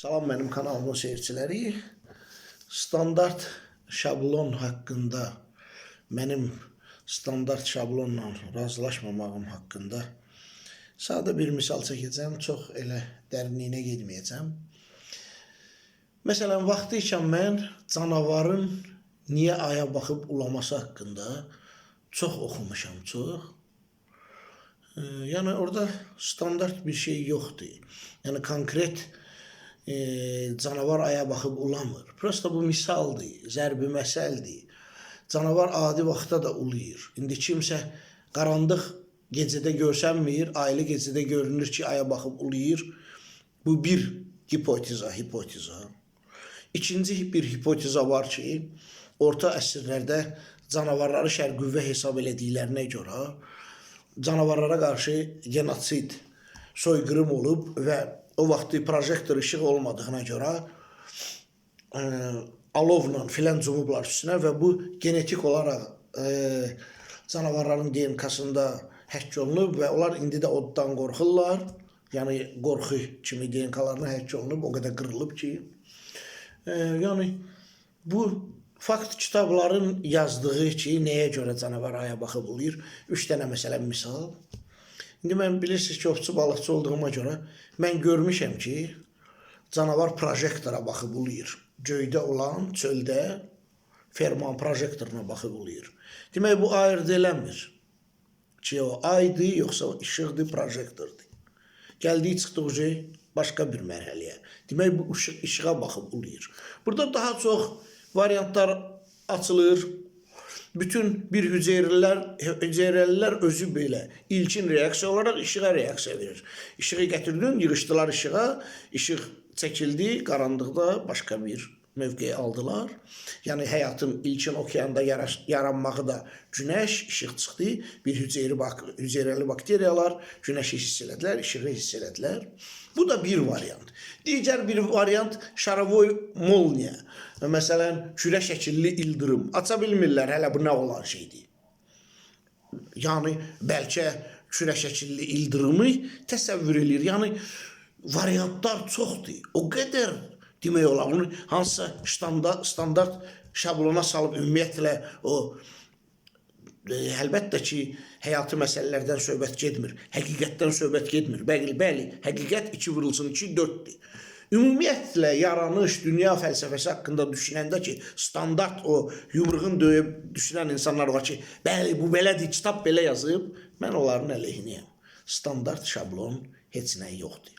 Salam mənim kanalımın seyirciləri. Standart şablon haqqında, mənim standart şablonla razılaşmamağım haqqında sadə bir misal çəkəcəm. Çox elə dərinliyinə getməyəcəm. Məsələn, vaxtı ikən mən canavarın niyə aya baxıb ulaması haqqında çox oxumuşam, çox. Yəni orada standart bir şey yoxdur. Yəni konkret canavar aya baxıb ulamır. Prosta bu misaldır, zərbi məsəldir. Canavar adi vaxtda da ulayır. İndi kimsə qaranlıq gecədə görsənmir, aylı gecədə görünür ki, aya baxıb ulayır. Bu bir hipoteza. İkinci bir hipoteza var ki, orta əsrlərdə canavarları şər qüvvə hesab elədiklərinə görə canavarlara qarşı genosid, soyqırım olub və o vaxtı projektor işıq olmadığına görə alovla filan cumublar üstünə və bu genetik olaraq canavarların DNK-sında həkk olunub və onlar indi də oddan qorxurlar. Yəni qorxu kimi DNK-larına həkk olunub, o qədər qırılıb ki. Yəni bu fakt kitabların yazdığı ki, nəyə görə canavar aya baxıb ulayır. 3 dənə məsələn misal. İndi mən bilirsiniz ki, ovçu balıqçı olduğuma görə mən görmüşəm ki, canavar projektora baxıb ulayır. Göydə olan, çöldə ferman projektoruna baxıb ulayır. Demək, bu ayırd eləmir ki, o aydır, yoxsa işıqdır, projektordur. Gəldiyi çıxdığı başqa bir mərhələyə. Demək, bu işığa baxıb ulayır. Burada daha çox variantlar açılır. Bütün bir hüceyrəlilər özü belə ilkin reaksiya olaraq işığa reaksiya verir. İşığı gətirdin, yığışdılar işığa, işıq çəkildi, qaranlıqda başqa bir mövqeyi aldılar. Yəni həyatın ilkin okeanda yaranmağı da günəş, işıq çıxdı, bir hüceyrəli bakteriyalar günəşi hiss elədilər, işığı hiss elədilər. Bu da bir variant. Digər bir variant şaravoy molniya. Məsələn, kürə şəkilli ildırım. Aça bilmirlər, hələ bu nə olan şeydir. Yəni, bəlkə kürə şəkilli ildırımı təsəvvür edir. Yəni, variantlar çoxdur. O qədər demək olar. Onu hansısa standart şablona salıb ümumiyyətlə o əlbəttə ki, həyatı məsələlərdən söhbət getmir. Həqiqətdən söhbət getmir. Bəli, həqiqət 2 vurulsun 2, 4-dür. Ümumiyyətlə, yaranış, dünya fəlsəfəsi haqqında düşünəndə ki, standart o yumruğun döyüb düşünən insanlar var ki, bəli, bu belədir, kitab belə yazıb, mən onların əleyhinəyəm. Standart şablon heç nə yoxdur.